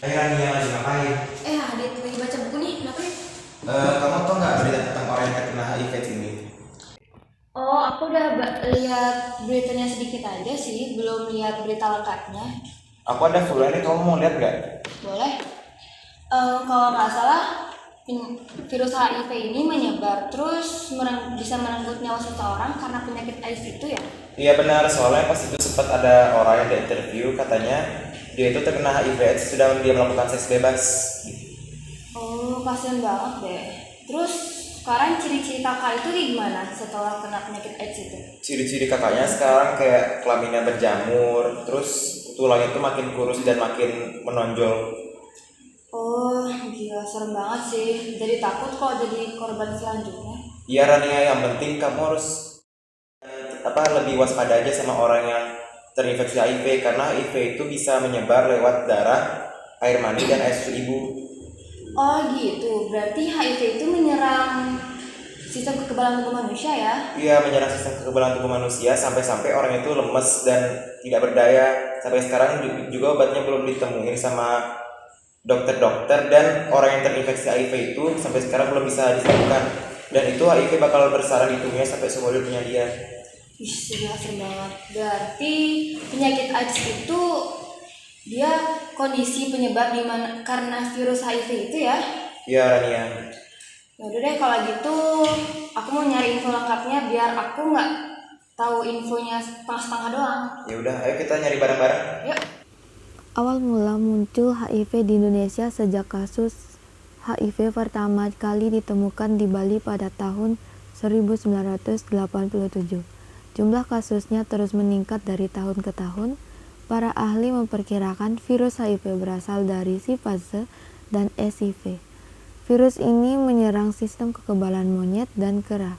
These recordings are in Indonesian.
Hai Rania, lagi ngapain? Adit lagi baca buku nih, kenapa nih? Kamu tau nggak berita tentang orang yang terkena HIV ini? Oh, aku udah lihat beritanya sedikit aja sih, belum lihat berita lengkapnya. Aku ada full ini, kamu mau lihat nggak? Boleh? Kalau nggak salah, virus HIV ini menyebar terus bisa merenggut nyawa seseorang karena penyakit AIDS itu ya? Iya benar, soalnya pas itu sempat ada orang yang di interview katanya dia itu terkena HIV sudah dia melakukan seks bebas. Oh, kasihan banget deh. Terus sekarang ciri-ciri kakak itu gimana setelah kena penyakit AIDS itu? Ciri-ciri kakaknya sekarang kayak kelaminnya berjamur, terus tulangnya itu makin kurus dan makin menonjol. Oh, gila serem banget sih. Jadi takut kok jadi korban selanjutnya. Iya Rania, yang penting kamu harus lebih waspada aja sama orang yang terinfeksi HIV karena HIV itu bisa menyebar lewat darah, air mani dan air susu ibu. Oh gitu, berarti HIV itu menyerang sistem kekebalan tubuh manusia ya? Iya, menyerang sistem kekebalan tubuh manusia sampai-sampai orang itu lemes dan tidak berdaya. Sampai sekarang juga obatnya belum ditemuin sama dokter-dokter, dan orang yang terinfeksi HIV itu sampai sekarang belum bisa disembuhkan. Dan itu HIV bakal bersarang di tubuhnya sampai seumur hidupnya dia. Ih, serem banget. Berarti penyakit AIDS itu dia kondisi penyebab dimana karena virus HIV itu ya? Iya Rania. Yaudah deh kalau gitu, aku mau nyari info lengkapnya biar aku nggak tahu infonya setengah-setengah doang. Ya udah, ayo kita nyari bareng-bareng. Yuk. Awal mula muncul HIV di Indonesia sejak kasus HIV pertama kali ditemukan di Bali pada tahun 1987. Jumlah kasusnya terus meningkat dari tahun ke tahun. Para ahli memperkirakan virus HIV berasal dari simpase dan SIV. Virus ini menyerang sistem kekebalan monyet dan kera.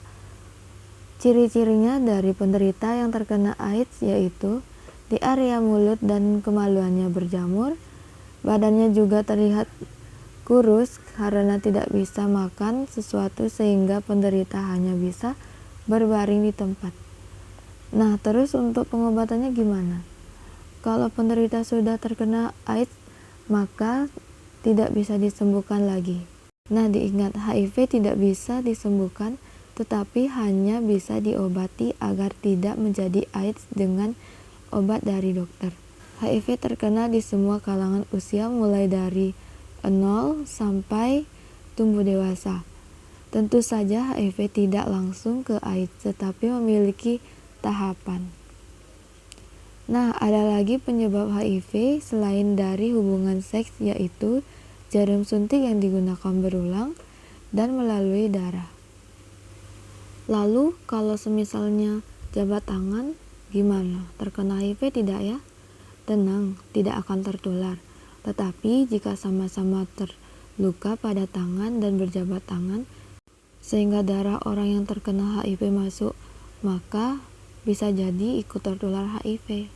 Ciri-cirinya dari penderita yang terkena AIDS yaitu di area mulut dan kemaluannya berjamur, badannya juga terlihat kurus karena tidak bisa makan sesuatu sehingga penderita hanya bisa berbaring di tempat. Nah, terus untuk pengobatannya gimana? Kalau penderita sudah terkena AIDS, maka tidak bisa disembuhkan lagi. Nah, diingat HIV tidak bisa disembuhkan, tetapi hanya bisa diobati agar tidak menjadi AIDS dengan obat dari dokter. HIV terkena di semua kalangan usia mulai dari 0 sampai tumbuh dewasa. Tentu saja HIV tidak langsung ke AIDS, tetapi memiliki tahapan. Nah, ada lagi penyebab HIV selain dari hubungan seks, yaitu jarum suntik yang digunakan berulang dan melalui darah. Lalu, kalau semisalnya jabat tangan, gimana? Terkena HIV tidak ya? Tenang, tidak akan tertular. Tetapi jika sama-sama terluka pada tangan dan berjabat tangan, sehingga darah orang yang terkena HIV masuk, maka bisa jadi ikut tertular HIV.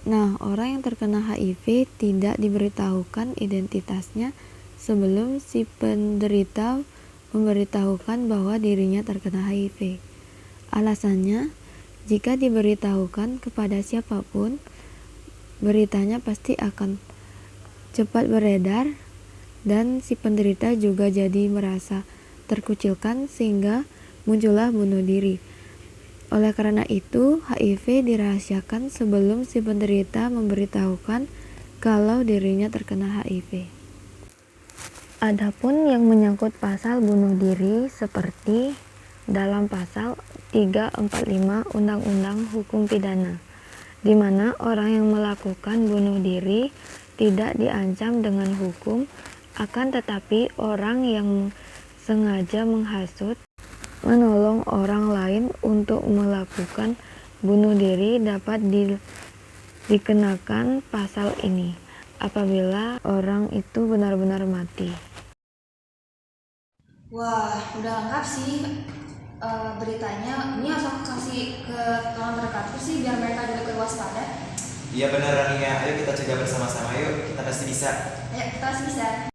Nah, orang yang terkena HIV tidak diberitahukan identitasnya sebelum si penderita memberitahukan bahwa dirinya terkena HIV. Alasannya, jika diberitahukan kepada siapapun, beritanya pasti akan cepat beredar dan si penderita juga jadi merasa terkucilkan sehingga muncullah bunuh diri. Oleh karena itu, HIV dirahasiakan sebelum si penderita memberitahukan kalau dirinya terkena HIV. Adapun yang menyangkut pasal bunuh diri seperti dalam pasal 345 Undang-Undang Hukum Pidana, di mana orang yang melakukan bunuh diri tidak diancam dengan hukum, akan tetapi orang yang sengaja menghasut, menolong orang lain untuk melakukan bunuh diri dapat dikenakan pasal ini apabila orang itu benar-benar mati. Wah, udah lengkap sih beritanya. Ini harus aku kasih ke kawan terdekatku sih biar mereka juga waspada. Iya benar Rania, ayo kita cegah bersama-sama yuk, kita pasti bisa. Ayo, kita pasti bisa.